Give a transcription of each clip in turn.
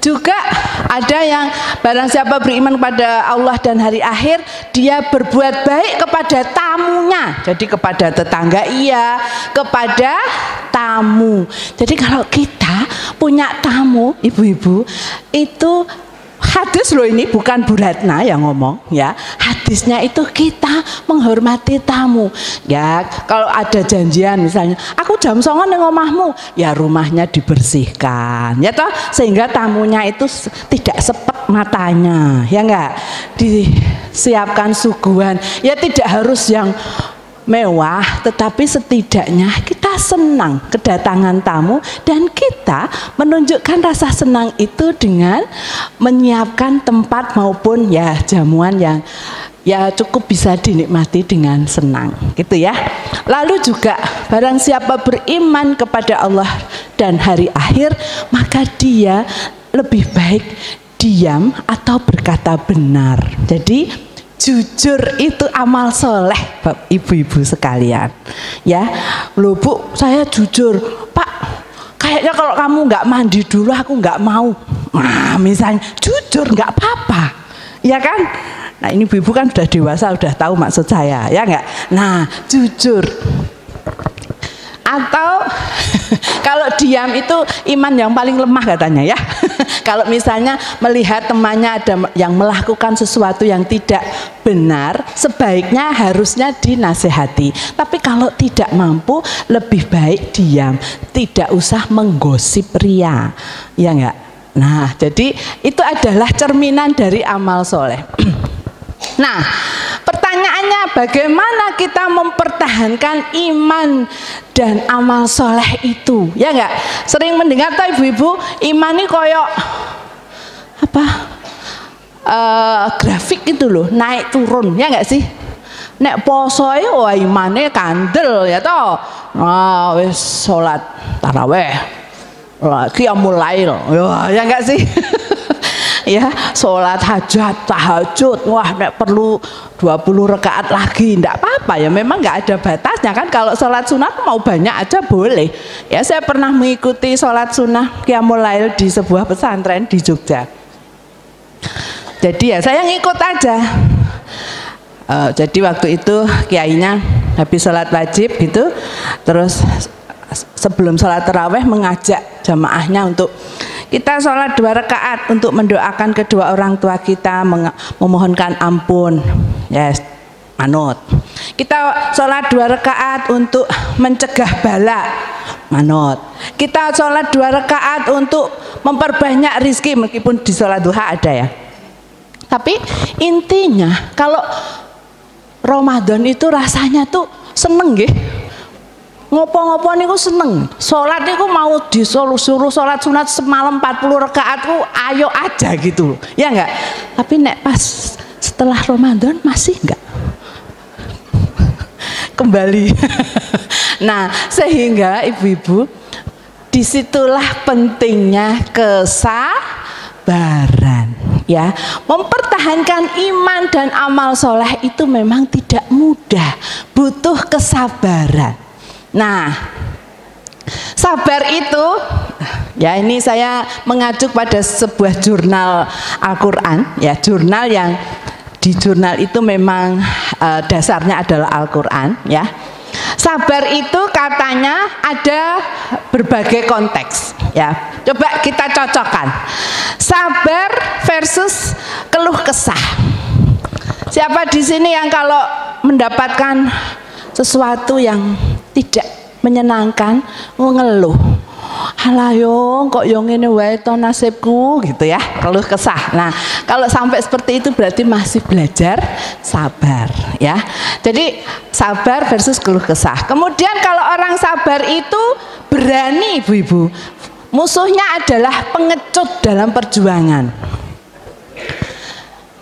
Juga ada yang barang siapa beriman kepada Allah dan hari akhir, dia berbuat baik kepada tamunya. Jadi kepada tetangga iya, kepada tamu. Jadi kalau kita punya tamu, ibu-ibu, itu hadis loh, ini bukan Bu Ratna yang ngomong ya. Hadisnya itu kita menghormati tamu. Ya, kalau ada janjian misalnya, aku jam 09.00 nang omahmu, ya rumahnya dibersihkan. Ya toh, sehingga tamunya itu tidak sepet matanya, ya enggak? Disiapkan suguhan. Ya tidak harus yang mewah, tetapi setidaknya kita senang kedatangan tamu dan kita menunjukkan rasa senang itu dengan menyiapkan tempat maupun ya jamuan yang ya cukup bisa dinikmati dengan senang, gitu ya. Lalu juga barang siapa beriman kepada Allah dan hari akhir, maka dia lebih baik diam atau berkata benar. Jadi jujur itu amal soleh, ibu-ibu sekalian. Ya, loh Bu, saya jujur. Pak, kayaknya kalau kamu nggak mandi dulu aku nggak mau. Nah, misalnya jujur nggak apa-apa, ya kan? Nah, ini ibu-ibu kan sudah dewasa, sudah tahu maksud saya, ya nggak? Nah, jujur. Atau kalau diam itu iman yang paling lemah katanya ya. Kalau misalnya melihat temannya ada yang melakukan sesuatu yang tidak benar, sebaiknya harusnya dinasehati. Tapi kalau tidak mampu, lebih baik diam, tidak usah menggosip ria, ya enggak? Nah, jadi itu adalah cerminan dari amal soleh. Nah, pertanyaannya bagaimana kita mempertahankan iman dan amal soleh itu, ya enggak? Sering mendengar tuh ibu-ibu, iman ini koyok apa? Grafik gitu loh, naik turun, ya enggak sih? Nek poso wah imane kandel ya toh. Nah, wis salat taraweh. Qiyamul lail. Ya enggak sih? Ya, sholat hajat, tahajud, wah nek perlu 20 rakaat lagi, enggak apa-apa ya, memang enggak ada batasnya kan. Kalau sholat sunnah mau banyak aja boleh ya. Saya pernah mengikuti sholat sunnah Qiyamul Lail di sebuah pesantren di Jogja. Jadi ya saya ngikut aja. Jadi waktu itu kiainya habis sholat wajib gitu, terus sebelum sholat taraweh mengajak jamaahnya untuk kita sholat 2 rakaat untuk mendoakan kedua orang tua kita, memohonkan ampun, yes, manut. Kita sholat 2 rakaat untuk mencegah bala, manut. Kita sholat 2 rakaat untuk memperbanyak rizki, meskipun di sholat duha ada ya. Tapi intinya kalau Ramadan itu rasanya tuh seneng nggih. Ngopo-ngopo niku seneng. Sholat niku mau disuruh sholat sunat semalam 40 rakaat ku ayo aja gitu. Ya enggak? Tapi nek pas setelah Ramadan masih enggak kembali. Nah, sehingga ibu-ibu disitulah pentingnya kesabaran. Ya, mempertahankan iman dan amal soleh itu memang tidak mudah, butuh kesabaran. Nah, sabar itu, ya ini saya mengacu pada sebuah jurnal Al-Quran, ya jurnal yang di jurnal itu memang dasarnya adalah Al-Quran, ya. Sabar itu katanya ada berbagai konteks, ya. Coba kita cocokkan. Sabar versus keluh kesah. Siapa di sini yang kalau mendapatkan sesuatu yang tidak menyenangkan ngeluh, halah yo kok yo ngene wae to nasibku gitu ya, keluh kesah. Nah, kalau sampai seperti itu berarti masih belajar sabar ya. Jadi sabar versus keluh kesah. Kemudian kalau orang sabar itu berani, ibu-ibu. Musuhnya adalah pengecut dalam perjuangan.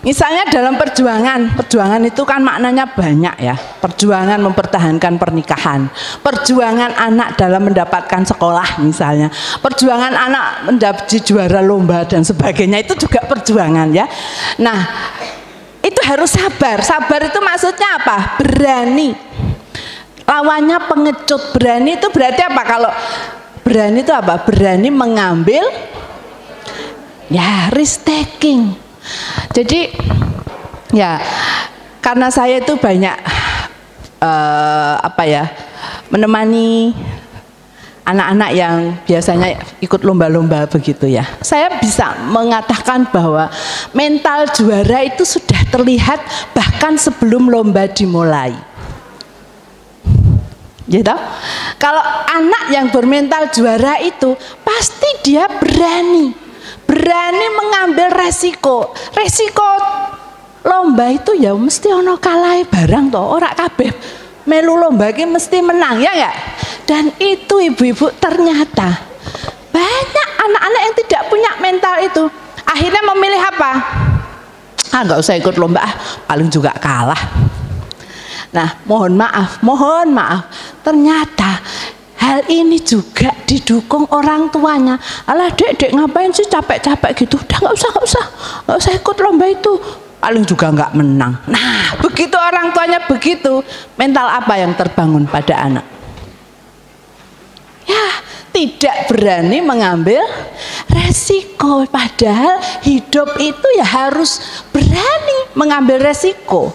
Misalnya dalam perjuangan itu kan maknanya banyak ya. Perjuangan mempertahankan pernikahan, perjuangan anak dalam mendapatkan sekolah misalnya, perjuangan anak menjadi juara lomba dan sebagainya, itu juga perjuangan ya. Nah, itu harus sabar. Sabar itu maksudnya apa? Berani. Lawannya pengecut. Berani itu berarti apa? Kalau berani itu apa? Berani mengambil Ya, risk taking. Jadi ya, karena saya itu banyak menemani anak-anak yang biasanya ikut lomba-lomba begitu ya. Saya bisa mengatakan bahwa mental juara itu sudah terlihat bahkan sebelum lomba dimulai. Gitu. Kalau anak yang bermental juara itu pasti dia berani mengambil resiko lomba itu ya mesti ono kalai barang toh, ora kabeh melu lomba iki mesti menang, ya enggak? Dan itu ibu-ibu ternyata banyak anak-anak yang tidak punya mental itu akhirnya memilih apa? Nggak usah ikut lomba, paling juga kalah. Nah, mohon maaf, ternyata hal ini juga didukung orang tuanya. Alah dek ngapain sih capek-capek gitu? Udah nggak usah ikut lomba itu, paling juga nggak menang. Nah, begitu orang tuanya begitu, mental apa yang terbangun pada anak? Ya, tidak berani mengambil resiko. Padahal hidup itu ya harus berani mengambil resiko.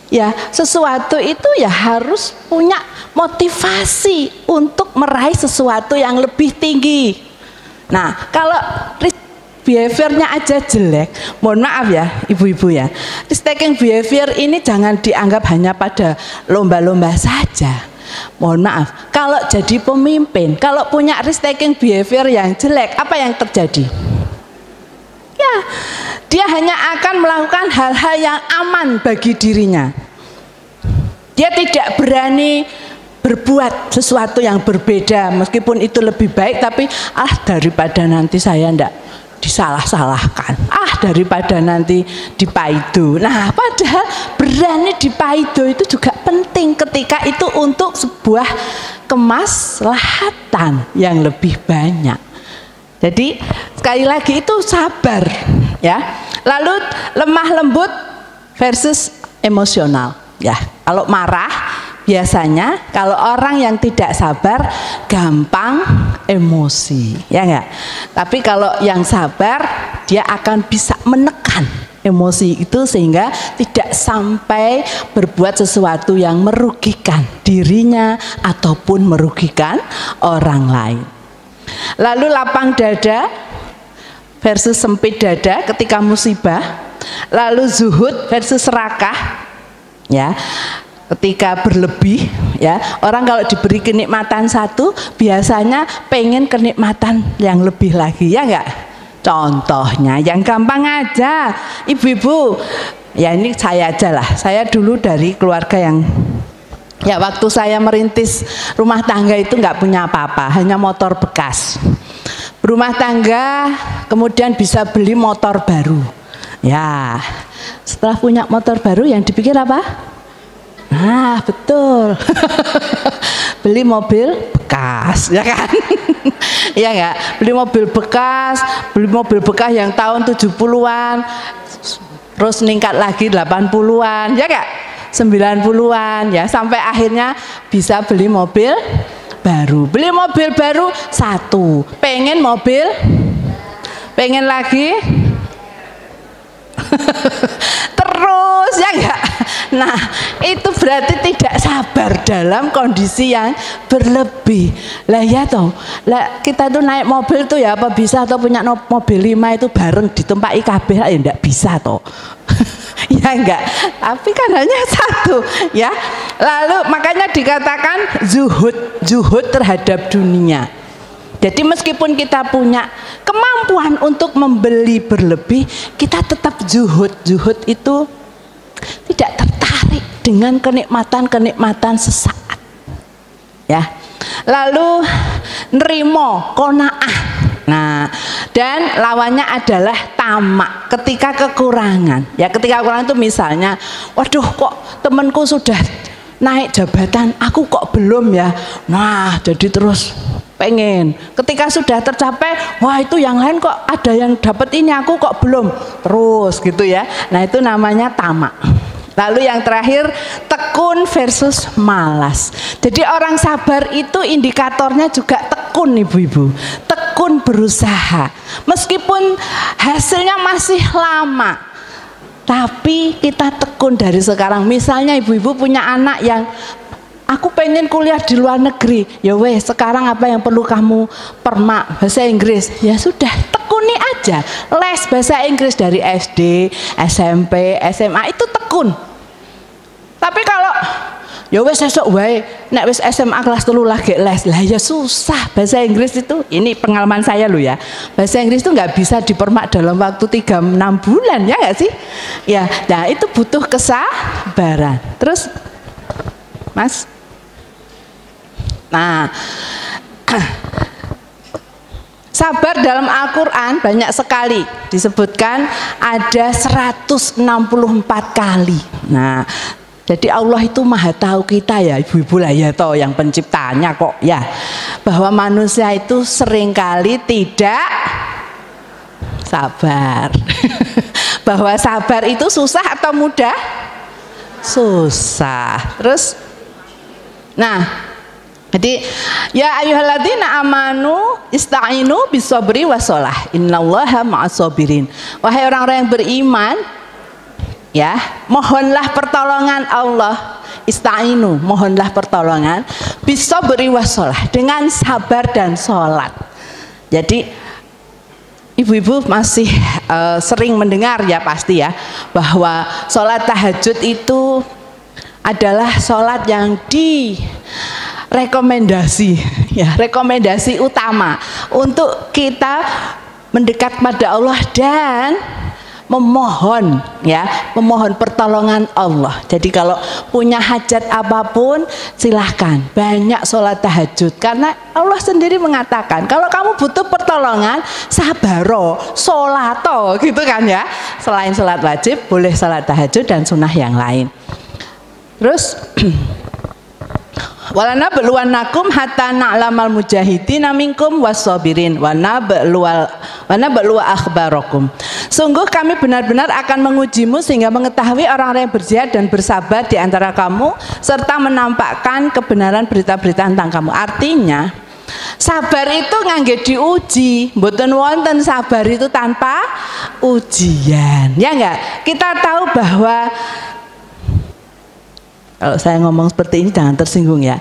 Ya, sesuatu itu ya harus punya motivasi untuk meraih sesuatu yang lebih tinggi. Nah, kalau behaviornya aja jelek, mohon maaf ya ibu-ibu ya, risk taking behavior ini jangan dianggap hanya pada lomba-lomba saja. Mohon maaf, kalau jadi pemimpin, kalau punya risk taking behavior yang jelek, apa yang terjadi? Ya, dia hanya akan melakukan hal-hal yang aman bagi dirinya. Dia tidak berani berbuat sesuatu yang berbeda, meskipun itu lebih baik, tapi daripada nanti saya ndak disalah-salahkan, daripada nanti dipaido. Nah, padahal berani dipaido itu juga penting ketika itu untuk sebuah kemaslahatan yang lebih banyak. Jadi sekali lagi itu sabar ya. Lalu lemah lembut versus emosional ya. Kalau marah biasanya kalau orang yang tidak sabar gampang emosi, ya enggak? Tapi kalau yang sabar dia akan bisa menekan emosi itu sehingga tidak sampai berbuat sesuatu yang merugikan dirinya ataupun merugikan orang lain. Lalu lapang dada versus sempit dada ketika musibah. Lalu zuhud versus serakah ya. Ketika berlebih ya, orang kalau diberi kenikmatan satu biasanya pengen kenikmatan yang lebih lagi, ya enggak? Contohnya yang gampang aja ibu-ibu ya, ini saya aja lah, saya dulu dari keluarga yang ya waktu saya merintis rumah tangga itu nggak punya apa-apa, hanya motor bekas. Berumah tangga kemudian bisa beli motor baru ya, setelah punya motor baru yang dipikir apa? Nah betul beli mobil bekas, ya kan? Ya enggak? Beli mobil bekas yang tahun 70-an terus meningkat lagi 80-an, ya enggak? 90-an ya, sampai akhirnya bisa beli mobil baru. Beli mobil baru satu, pengen lagi terus, ya enggak? Nah, itu berarti tidak sabar dalam kondisi yang berlebih. Lah ya toh, lah kita tuh naik mobil tuh ya apa bisa atau punya mobil 5 itu bareng ditumpaki kabeh ya enggak bisa toh. Ya enggak, tapi kan hanya satu ya. Lalu makanya dikatakan zuhud terhadap dunia. Jadi meskipun kita punya kemampuan untuk membeli berlebih, kita tetap zuhud. Zuhud itu tidak tertarik dengan kenikmatan sesaat ya. Lalu nerimo, qanaah. Nah, dan lawannya adalah tamak ketika kekurangan. Ya, ketika kekurangan itu misalnya, waduh kok temanku sudah naik jabatan, aku kok belum ya. Nah, jadi terus pengen. Ketika sudah tercapai, wah itu yang lain kok ada yang dapat ini, aku kok belum. Terus gitu ya. Nah, itu namanya tamak. Lalu yang terakhir, tekun versus malas. Jadi orang sabar itu indikatornya juga tekun, ibu-ibu. Tekun berusaha. Meskipun hasilnya masih lama, tapi kita tekun dari sekarang. Misalnya ibu-ibu punya anak yang aku pengen kuliah di luar negeri, ya weh, sekarang apa yang perlu kamu permak? Bahasa Inggris. Ya sudah, tekuni aja. Les bahasa Inggris dari SD, SMP, SMA, itu tekun. Tapi kalau ya wes esok wae nek wis SMA kelas 3 lagi les, lah ya susah. Bahasa Inggris itu, ini pengalaman saya loh ya, bahasa Inggris itu nggak bisa dipermak dalam waktu 3-6 bulan, ya nggak sih? Ya, nah itu butuh kesabaran. Terus Mas, nah sabar dalam Al-Quran banyak sekali disebutkan, ada 164 kali. Nah, jadi Allah itu maha tahu kita ya, ibu-ibu lah ya toh yang penciptanya kok ya, bahwa manusia itu seringkali tidak sabar. Bahwa sabar itu susah atau mudah? Susah. Terus, nah, jadi ya ayyuhalladzina amanu ista'inu bisabri wassalah innallaha ma'as-sabirin. Wahai orang-orang yang beriman, ya, mohonlah pertolongan Allah. Ista'inu, mohonlah pertolongan bisabri wassalah, dengan sabar dan sholat. Jadi ibu-ibu masih sering mendengar ya pasti ya, bahwa sholat tahajud itu adalah sholat yang rekomendasi ya, rekomendasi utama untuk kita mendekat pada Allah dan memohon ya, memohon pertolongan Allah. Jadi kalau punya hajat apapun silahkan banyak sholat tahajud, karena Allah sendiri mengatakan kalau kamu butuh pertolongan sabaro, sholato gitu kan ya. Selain sholat wajib boleh sholat tahajud dan sunnah yang lain. Terus walana beluanakum hatta na'lamal mujahidina minkum wassabirin wana belua akhbarakum. Sungguh kami benar-benar akan mengujimu sehingga mengetahui orang-orang yang berjihad dan bersabar di antara kamu, serta menampakkan kebenaran berita-berita tentang kamu. Artinya sabar itu ngangge diuji, mboten wonten sabar itu tanpa ujian, ya enggak? Kita tahu bahwa, kalau saya ngomong seperti ini jangan tersinggung ya,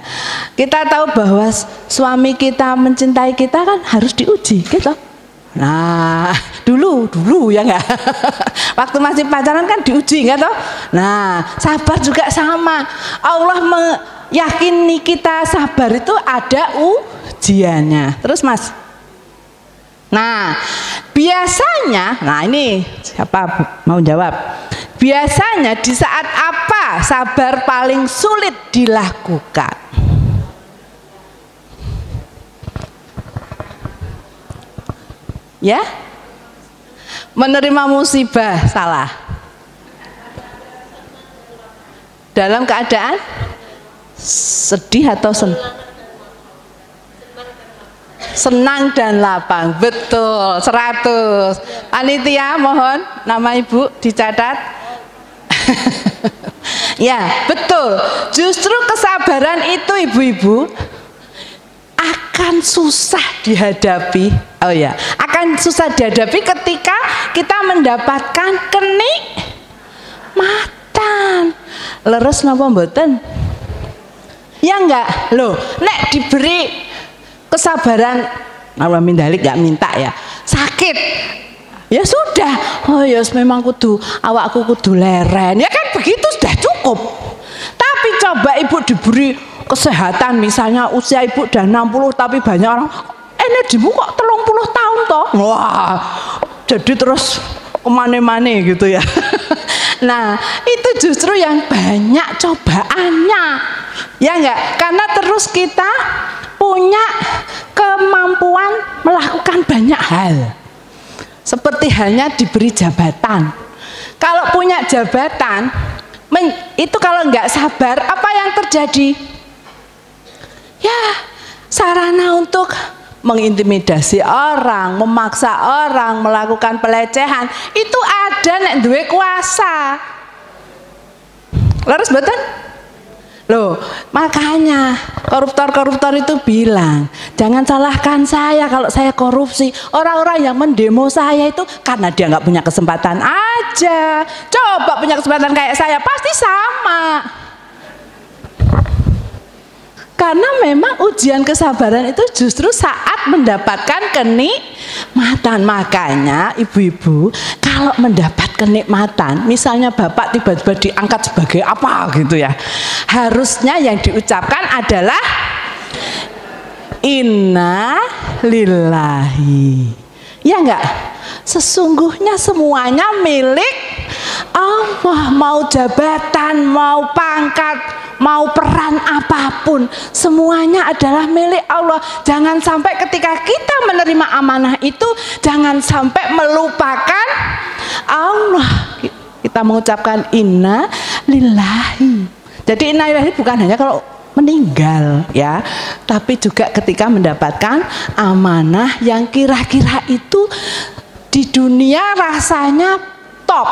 kita tahu bahwa suami kita mencintai kita kan harus diuji gitu. Nah dulu ya enggak, waktu masih pacaran kan diuji enggak toh. Nah sabar juga sama, Allah meyakini kita sabar itu ada ujiannya. Terus Mas, nah biasanya, nah ini siapa mau jawab? Biasanya di saat apa sabar paling sulit dilakukan? Ya, menerima musibah, salah. Dalam keadaan sedih atau senang dan lapang, betul. 100. Panitia mohon nama ibu dicatat. Ya betul, justru kesabaran itu ibu-ibu akan susah dihadapi. Oh ya, akan susah dihadapi ketika kita mendapatkan kenikmatan. Leres napa mboten? Ya enggak loh, nek diberi kesabaran, Allah mindalik gak minta ya, sakit ya sudah, oh ya memang kudu awakku kudu leren, ya kan begitu sudah cukup. Tapi coba ibu diberi kesehatan, misalnya usia ibu udah 60 tapi banyak orang, energimu kok 30 tahun toh, wah jadi terus kemana-mana gitu ya. Nah itu justru yang banyak cobaannya, ya enggak, karena terus kita punya kemampuan melakukan banyak hal. Seperti halnya diberi jabatan. Kalau punya jabatan, itu kalau nggak sabar, apa yang terjadi? Ya, sarana untuk mengintimidasi orang, memaksa orang, melakukan pelecehan, itu ada nek duwe kuasa. Leres betul? Loh, makanya koruptor-koruptor itu bilang, jangan salahkan saya kalau saya korupsi. Orang-orang yang mendemo saya itu karena dia nggak punya kesempatan aja. Coba punya kesempatan kayak saya, pasti sama. Karena memang ujian kesabaran itu justru saat mendapatkan kenikmatan. Makanya ibu-ibu kalau mendapat kenikmatan, misalnya bapak tiba-tiba diangkat sebagai apa gitu ya, harusnya yang diucapkan adalah inna lillahi. Ya enggak? Sesungguhnya semuanya milik Allah. Mau jabatan, mau pangkat, mau peran apapun, semuanya adalah milik Allah. Jangan sampai ketika kita menerima amanah itu, jangan sampai melupakan Allah. Kita mengucapkan inna lillahi. Jadi inna lillahi bukan hanya kalau meninggal ya, tapi juga ketika mendapatkan amanah yang kira-kira itu di dunia rasanya top,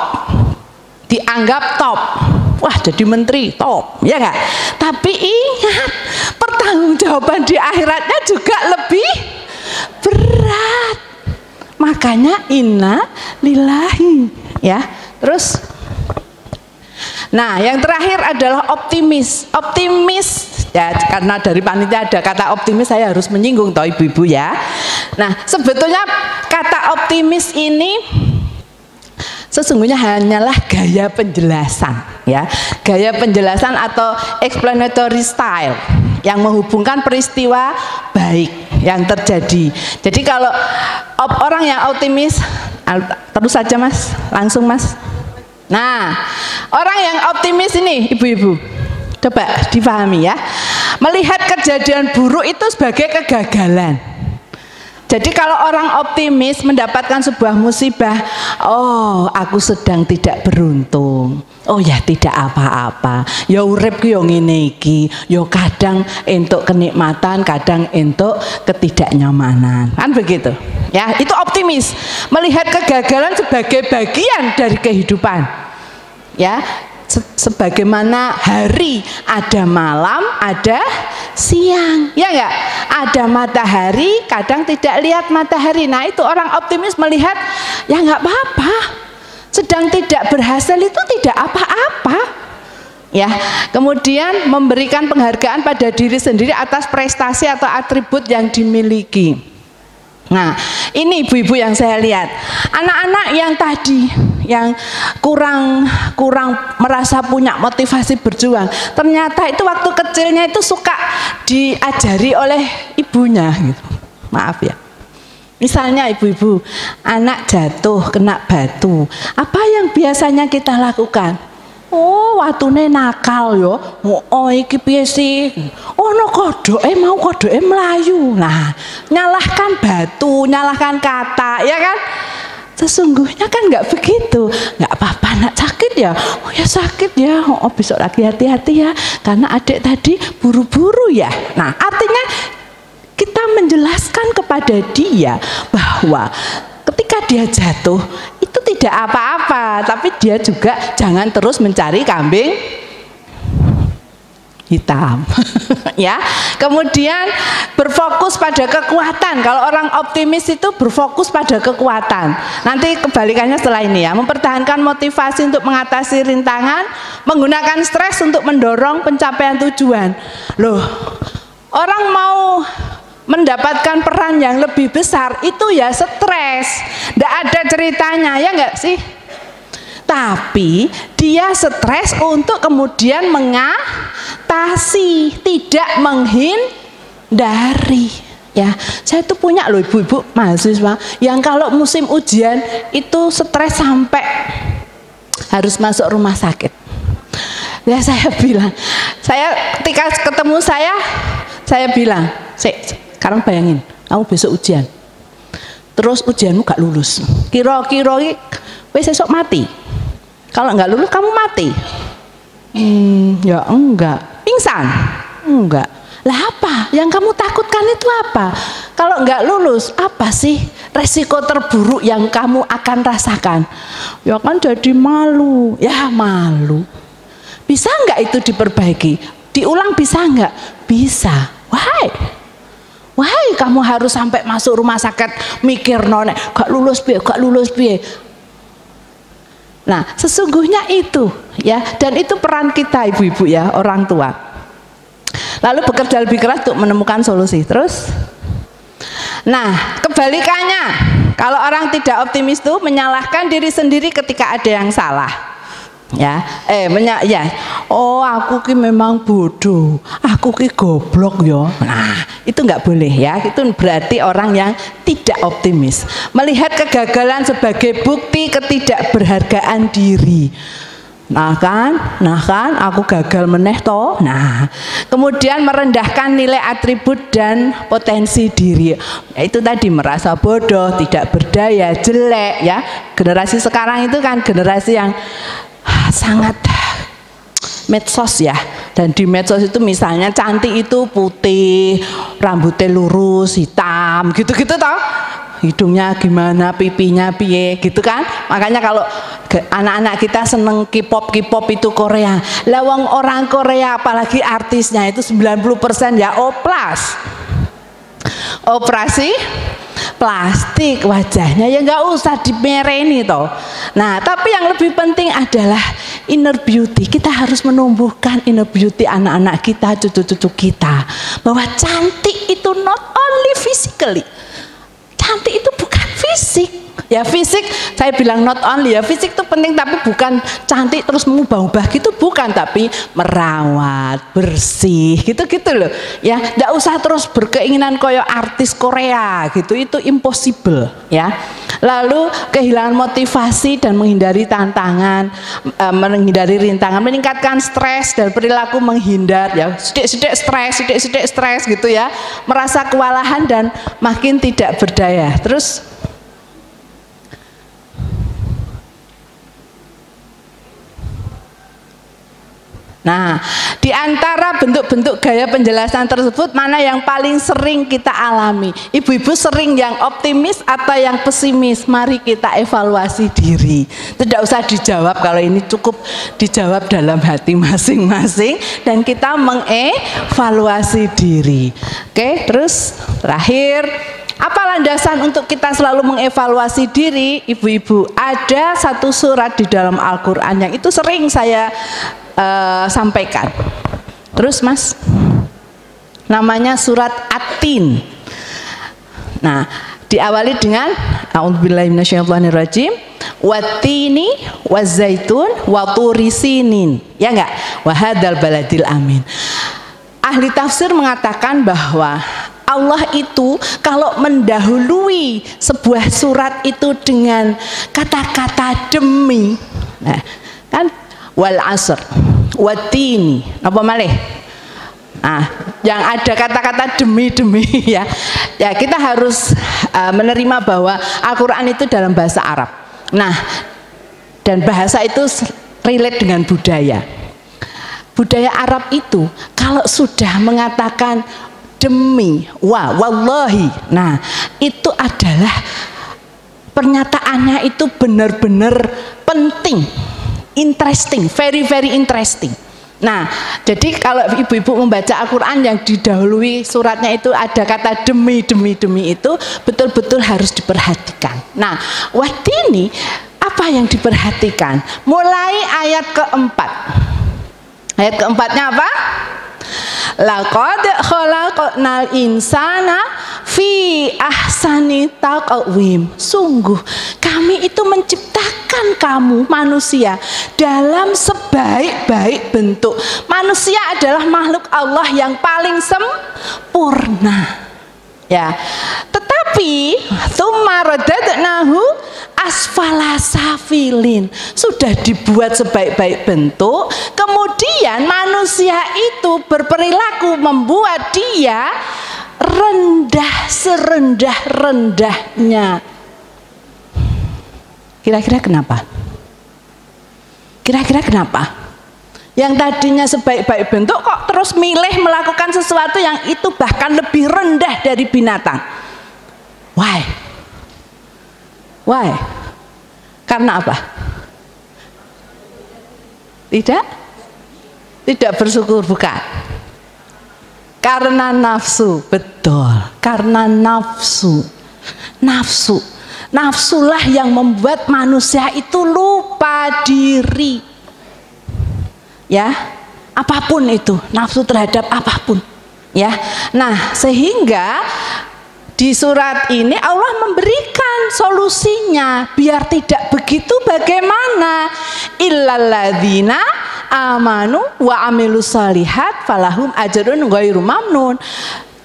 dianggap top. Wah, jadi menteri top, ya enggak? Tapi ingat, pertanggungjawaban di akhiratnya juga lebih berat. Makanya inna lillahi, ya. Terus, nah yang terakhir adalah optimis. Optimis, ya, karena dari panitia ada kata optimis, saya harus menyinggung toh ibu-ibu ya. Nah, sebetulnya kata optimis ini sesungguhnya hanyalah gaya penjelasan ya, gaya penjelasan atau explanatory style yang menghubungkan peristiwa baik yang terjadi. Jadi kalau orang yang optimis, terus saja mas, langsung mas. Nah, orang yang optimis ini ibu-ibu, coba dipahami ya, melihat kejadian buruk itu sebagai kegagalan. Jadi kalau orang optimis mendapatkan sebuah musibah, oh aku sedang tidak beruntung, oh ya tidak apa-apa, ya urip ki yo ngene iki, yo kadang entuk kenikmatan, kadang entuk ketidaknyamanan, kan begitu ya. Itu optimis, melihat kegagalan sebagai bagian dari kehidupan ya. Sebagaimana hari ada malam, ada siang, ya enggak? Ada matahari, kadang tidak lihat matahari. Nah itu orang optimis melihat, ya enggak apa-apa, sedang tidak berhasil itu tidak apa-apa ya. Kemudian memberikan penghargaan pada diri sendiri atas prestasi atau atribut yang dimiliki. Nah ini ibu-ibu yang saya lihat, anak-anak yang tadi yang kurang merasa punya motivasi berjuang, ternyata itu waktu kecilnya itu suka diajari oleh ibunya gitu. Maaf ya, misalnya ibu-ibu, anak jatuh kena batu, apa yang biasanya kita lakukan? Oh, watune nakal yo. Oh, iki piye sih? Oh, no kodoke mau kodoke melayu. Nah, nyalahkan batu, nyalahkan kata, ya kan? Sesungguhnya kan nggak begitu. Nggak apa-apa nak sakit ya. Oh ya sakit ya. Oh besok lagi hati-hati ya. Karena adik tadi buru-buru ya. Nah, artinya kita menjelaskan kepada dia bahwa ketika dia jatuh itu tidak apa-apa, tapi dia juga jangan terus mencari kambing hitam ya. Kemudian berfokus pada kekuatan. Kalau orang optimis itu berfokus pada kekuatan. Nanti kebalikannya setelah ini ya, mempertahankan motivasi untuk mengatasi rintangan, menggunakan stres untuk mendorong pencapaian tujuan. Loh, orang mau mendapatkan peran yang lebih besar itu ya stres, nggak ada ceritanya, ya nggak sih? Tapi dia stres untuk kemudian mengatasi, tidak menghindari. Ya, saya tuh punya loh ibu-ibu mahasiswa yang kalau musim ujian itu stres sampai harus masuk rumah sakit. Ya saya bilang, saya ketika ketemu saya bilang, sekarang bayangin, kamu besok ujian, terus ujianmu gak lulus, kira-kira wes esok mati. Kalau nggak lulus kamu mati? Ya enggak. Pingsan? Enggak. Lah apa? Yang kamu takutkan itu apa? Kalau nggak lulus, apa sih resiko terburuk yang kamu akan rasakan? Ya kan jadi malu. Ya malu. Bisa nggak itu diperbaiki? Diulang bisa nggak? Bisa. Why? Why kamu harus sampai masuk rumah sakit mikir none, gak lulus piye, gak lulus piye. Nah, sesungguhnya itu ya, dan itu peran kita ibu-ibu ya, orang tua. Lalu bekerja lebih keras untuk menemukan solusi. Terus, nah kebalikannya, kalau orang tidak optimis itu menyalahkan diri sendiri ketika ada yang salah. Ya, oh aku ki memang bodoh, aku ki goblok yo. Nah, itu nggak boleh ya. Itu berarti orang yang tidak optimis. Melihat kegagalan sebagai bukti ketidakberhargaan diri. Nah kan, aku gagal meneh toh. Nah, kemudian merendahkan nilai atribut dan potensi diri. Ya, itu tadi merasa bodoh, tidak berdaya, jelek ya. Generasi sekarang itu kan generasi yang sangat medsos ya, dan di medsos itu misalnya cantik itu putih, rambutnya lurus, hitam, gitu-gitu toh, hidungnya gimana, pipinya piye, gitu kan. Makanya kalau anak-anak kita seneng K-pop itu Korea, lawang orang Korea apalagi artisnya itu 90% ya oplas, operasi plastik wajahnya, ya nggak usah dimereni toh. Nah, tapi yang lebih penting adalah inner beauty. Kita harus menumbuhkan inner beauty anak-anak kita, cucu-cucu kita, bahwa cantik itu not only physically. Cantik itu bukan fisik. Ya fisik, saya bilang not only ya, fisik itu penting, tapi bukan cantik terus mengubah-ubah gitu, bukan, tapi merawat, bersih, gitu-gitu loh. Ya, nggak usah terus berkeinginan koyo artis Korea gitu, itu impossible ya. Lalu kehilangan motivasi dan menghindari tantangan, menghindari rintangan, meningkatkan stres dan perilaku menghindar ya, sidik-sidik stres gitu ya, merasa kewalahan dan makin tidak berdaya. Terus nah, di antara bentuk-bentuk gaya penjelasan tersebut, mana yang paling sering kita alami? Ibu-ibu sering yang optimis atau yang pesimis? Mari kita evaluasi diri. Tidak usah dijawab kalau ini, cukup dijawab dalam hati masing-masing dan kita mengevaluasi diri. Oke, terus terakhir, apa landasan untuk kita selalu mengevaluasi diri? Ibu-ibu, ada satu surat di dalam Al-Quran yang itu sering saya sampaikan. Terus Mas, namanya surat At-Tin. Nah, diawali dengan a'udzubillahi minasyaitonirrajim, wattini wazaitun waturi sinin. Ya enggak? Wahadzal baladil amin. Ahli tafsir mengatakan bahwa Allah itu kalau mendahului sebuah surat itu dengan kata-kata demi, nah, kan wal asr, watini, apa malih? Nah, yang ada kata-kata demi ya. Ya, kita harus menerima bahwa Al-Qur'an itu dalam bahasa Arab. Nah, dan bahasa itu relate dengan budaya. Budaya Arab itu kalau sudah mengatakan demi, wallahi, nah itu adalah pernyataannya itu benar-benar penting, interesting, very interesting. Nah, jadi kalau ibu-ibu membaca Al-Quran yang didahului suratnya itu ada kata demi itu betul-betul harus diperhatikan. Nah, waktu ini apa yang diperhatikan? Mulai ayat keempat. Ayat keempatnya apa? Laqad khalaqnal insana fi ahsani taqwim. Sungguh kami itu menciptakan kamu manusia dalam sebaik-baik bentuk. Manusia adalah makhluk Allah yang paling sempurna. Ya. Tetapi tsumma radadnahu asfala safilin, sudah dibuat sebaik-baik bentuk, kemudian manusia itu berperilaku membuat dia rendah serendah-rendahnya. Kira-kira kenapa? Kira-kira kenapa? Yang tadinya sebaik-baik bentuk kok terus milih melakukan sesuatu yang itu bahkan lebih rendah dari binatang. Why? Why? Karena apa? Tidak Tidak bersyukur, bukan. Karena nafsu, betul. Karena nafsu. Nafsulah yang membuat manusia itu lupa diri. Ya, apapun itu, nafsu terhadap apapun. Ya, nah sehingga di surat ini Allah memberikan solusinya. Biar tidak begitu bagaimana? Illalladzina amanu wa amilus shalihat falahum ajrun ghairu mamnun.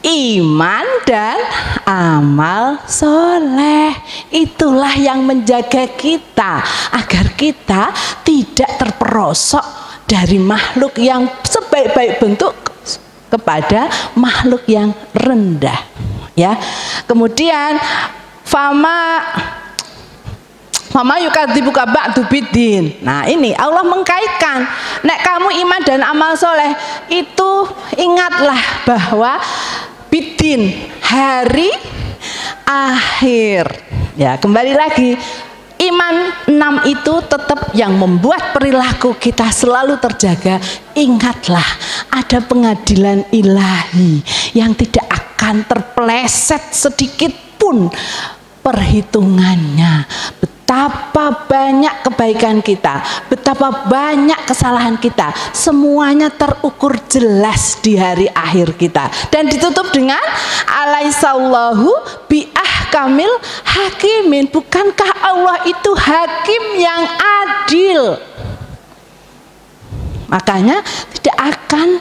Iman dan amal soleh, itulah yang menjaga kita agar kita tidak terperosok dari makhluk yang sebaik-baik bentuk kepada makhluk yang rendah. Ya, kemudian fama yukadzibuka ba'du biddin. Nah ini Allah mengkaitkan, nek kamu iman dan amal soleh itu ingatlah bahwa biddin, hari akhir. Ya, kembali lagi, iman 6 itu tetap yang membuat perilaku kita selalu terjaga. Ingatlah ada pengadilan ilahi yang tidak akan terpeleset sedikit pun perhitungannya. Betapa banyak kebaikan kita, betapa banyak kesalahan kita, semuanya terukur jelas di hari akhir kita. Dan ditutup dengan alaihissallahu biahkamil hakimin. Bukankah Allah itu hakim yang adil? Makanya tidak akan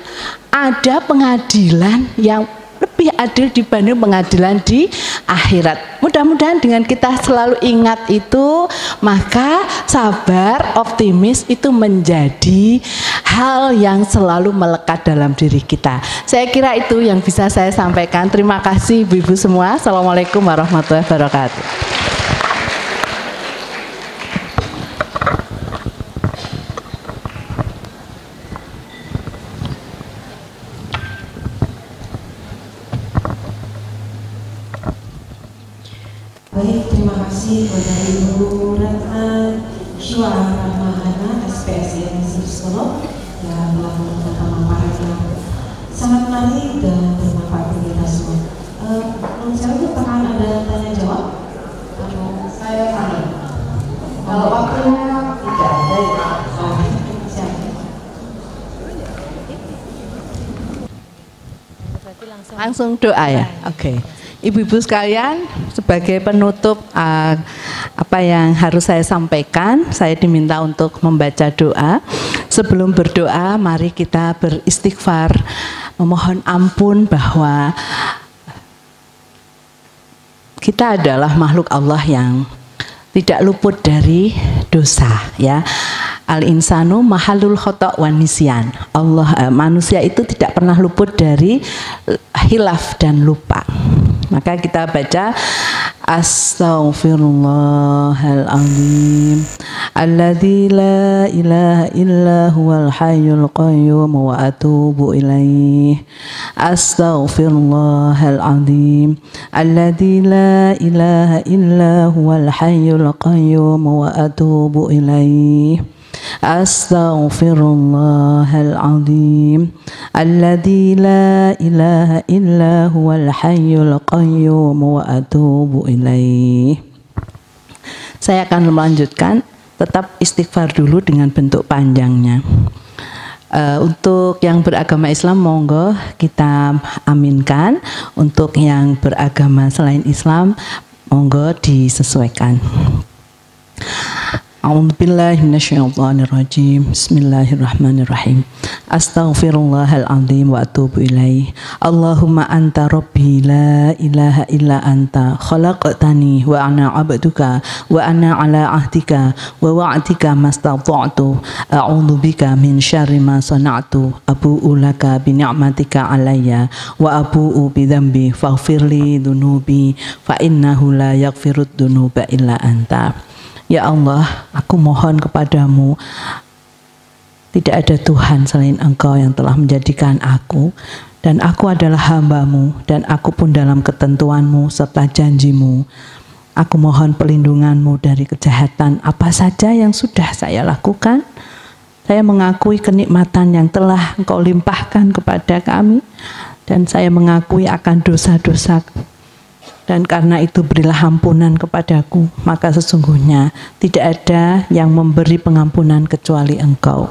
ada pengadilan yang lebih adil dibanding pengadilan di akhirat. Mudah-mudahan dengan kita selalu ingat itu, maka sabar, optimis itu menjadi hal yang selalu melekat dalam diri kita. Saya kira itu yang bisa saya sampaikan. Terima kasih ibu-ibu semua. Assalamualaikum warahmatullahi wabarakatuh. Baik, terima kasih kepada Ibu Ratna Syuara Rahmahana SPSI Psikolog yang telah memberikan pemaparan yang sangat menarik dan bermanfaat bagi kita semua. Menurut saya akan ada tanya jawab. Saya tanya. Kalau waktunya tidak baik. Langsung doa ya. Oke. Ibu-ibu sekalian, sebagai penutup apa yang harus saya sampaikan, saya diminta untuk membaca doa. Sebelum berdoa, mari kita beristighfar, memohon ampun bahwa kita adalah makhluk Allah yang tidak luput dari dosa, ya. Al-insanu mahalul khata' wan nisyan. Manusia itu tidak pernah luput dari hilaf dan lupa. Maka kita baca Astaghfirullahaladzim alladzi la ilaha illa huwal hayyul qayyum wa atubu ilaih. Astaghfirullahaladzim alladzi la ilaha illa huwal hayyul qayyum wa atubu ilaih. Astaghfirullahaladzim alladzi la ilaha illa huwal hayyul qayyum wa atubu ilaih. Saya akan melanjutkan, tetap istighfar dulu dengan bentuk panjangnya. Untuk yang beragama Islam monggo kita aminkan, untuk yang beragama selain Islam monggo disesuaikan. A'udzubillahi minasyaitonirrajim. Bismillahirrahmanirrahim. Astaghfirullahaladzim wa atubu ilaih. Allahumma anta rabbi la ilaha illa anta khalaqtani wa ana abduka wa ana ala ahdika wa wa'dika mastata'tu a'udzu bika min syarri ma sana'tu abu'u laka bi ni'matika alayya wa abu'u bi dzambi faghfirli dzunubi fa innahu la yaghfirud dzunuba illa anta. Ya Allah, aku mohon kepadamu, tidak ada Tuhan selain Engkau yang telah menjadikan aku, dan aku adalah hamba-Mu, dan aku pun dalam ketentuan-Mu serta janji-Mu. Aku mohon perlindungan-Mu dari kejahatan apa saja yang sudah saya lakukan Saya mengakui kenikmatan yang telah Engkau limpahkan kepada kami, dan saya mengakui akan dosa-dosa. Dan karena itu berilah ampunan kepadaku, maka sesungguhnya tidak ada yang memberi pengampunan kecuali Engkau.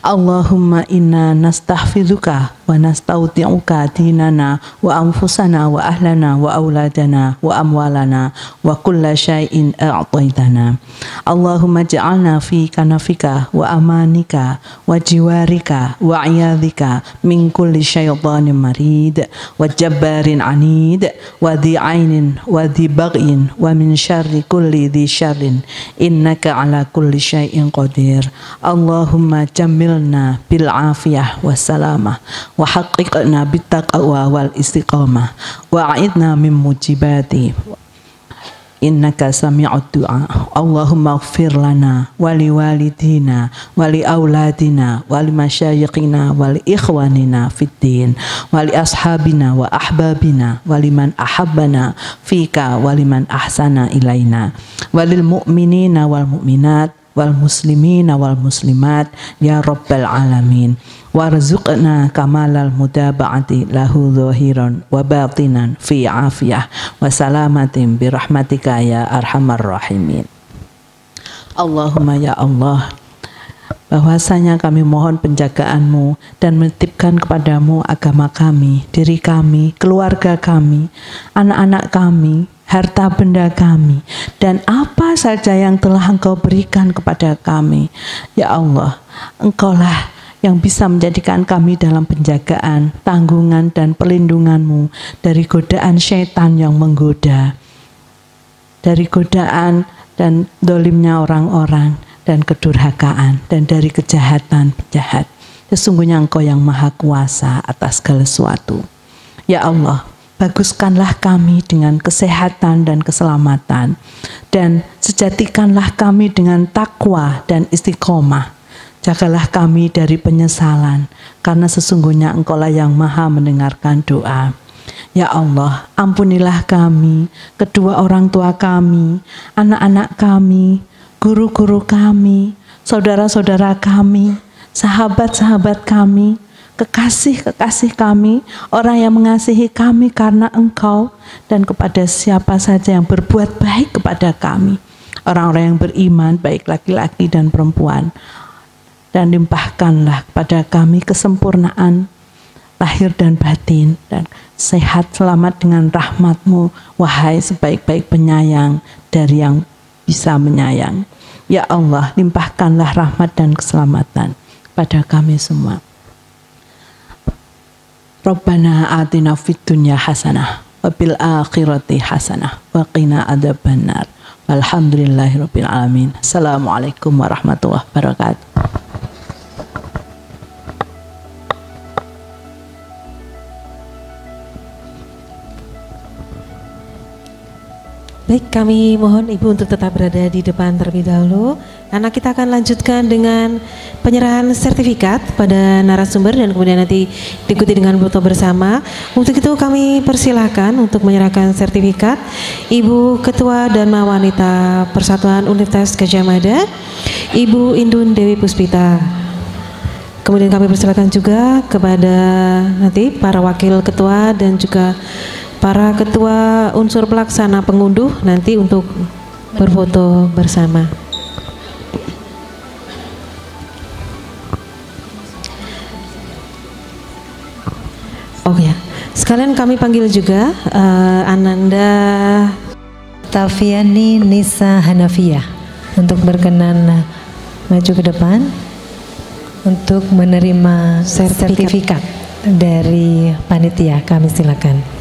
Allahumma inna nastahfizuka wa nastauti'uka dinana wa anfusana wa ahlana wa auladana wa amwalana wa kulla syai'in a'taitana. Allahumma ja'alna fi kanafika wa amanika wa jiwarika wa iyadhika min kulli syaitanin marid wa jabbarin anid wa dhi ainin wa dhi baghyin wa min syarri kulli dhi syarrin innaka ala kulli syai'in qadir. Allahumma jamilna bil afiyah wassalamah wa haqqiqna bit taqwa wal istiqamah wa a'idna min mujibati innaka sami'ud du'a. Allahumma ighfir lana wa li walidina wa li auladina wa li masyayikhina wa li ikhwanina fid din wa li ashabina wa ahbabina wa liman ahabbana fika wa liman ahsana ilaina wa lil mu'minina wal mu'minat wal muslimina wal muslimat ya rabbal alamin. Warzuqna kamalal mudaba'ati lahu zahiran wa batinan fi afiyah wa salamatin birahmatika ya arhamar rahimin. Allahumma ya Allah, bahwasanya kami mohon penjagaan-Mu dan menitipkan kepadamu agama kami, diri kami, keluarga kami, anak-anak kami, harta benda kami, dan apa saja yang telah Engkau berikan kepada kami. Ya Allah, Engkaulah yang bisa menjadikan kami dalam penjagaan, tanggungan, dan perlindungan-Mu dari godaan syaitan yang menggoda, dari godaan dan dolimnya orang-orang, dan kedurhakaan, dan dari kejahatan penjahat. Sesungguhnya Engkau yang maha kuasa atas segala sesuatu. Ya Allah, baguskanlah kami dengan kesehatan dan keselamatan, dan sejatikanlah kami dengan takwa dan istiqomah. Jagalah kami dari penyesalan, karena sesungguhnya Engkaulah yang maha mendengarkan doa. Ya Allah, ampunilah kami, kedua orang tua kami, anak-anak kami, guru-guru kami, saudara-saudara kami, sahabat-sahabat kami, kekasih-kekasih kami, orang yang mengasihi kami karena Engkau, dan kepada siapa saja yang berbuat baik kepada kami, orang-orang yang beriman, baik laki-laki dan perempuan. Dan limpahkanlah kepada kami kesempurnaan lahir dan batin, dan sehat selamat dengan rahmat-Mu, wahai sebaik-baik penyayang dari yang bisa menyayang. Ya Allah, limpahkanlah rahmat dan keselamatan pada kami semua. Rabbana atina fid dunya hasanah wa fil akhirati hasanah wa qina adzabannar. Walhamdulillahirabbil alamin. Assalamualaikum warahmatullahi wabarakatuh. Baik, kami mohon Ibu untuk tetap berada di depan terlebih dahulu, karena kita akan lanjutkan dengan penyerahan sertifikat pada narasumber dan kemudian nanti diikuti dengan foto bersama. Untuk itu kami persilahkan untuk menyerahkan sertifikat Ibu Ketua Dharma Wanita Persatuan Universitas Gadjah Mada, Ibu Indun Dewi Puspita. Kemudian kami persilahkan juga kepada nanti para wakil ketua dan juga para ketua unsur pelaksana pengunduh nanti untuk berfoto bersama. Oh ya, sekalian kami panggil juga Ananda Tafiani Nisa Hanafiyah untuk berkenan maju ke depan untuk menerima sertifikat dari panitia. Kami silakan.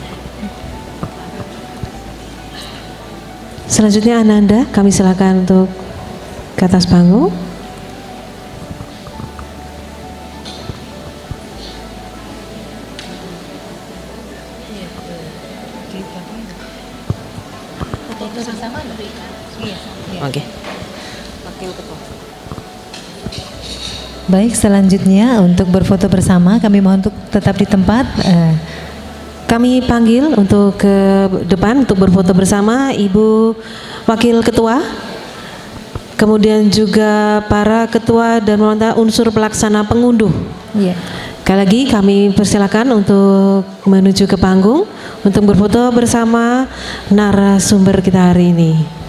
Selanjutnya Ananda, kami silakan untuk ke atas panggung. Oke. Baik, selanjutnya untuk berfoto bersama kami mohon untuk tetap di tempat. Kami panggil untuk ke depan untuk berfoto bersama Ibu Wakil Ketua kemudian juga para ketua dan unsur pelaksana pengunduh. Iya. Sekali lagi kami persilakan untuk menuju ke panggung untuk berfoto bersama narasumber kita hari ini.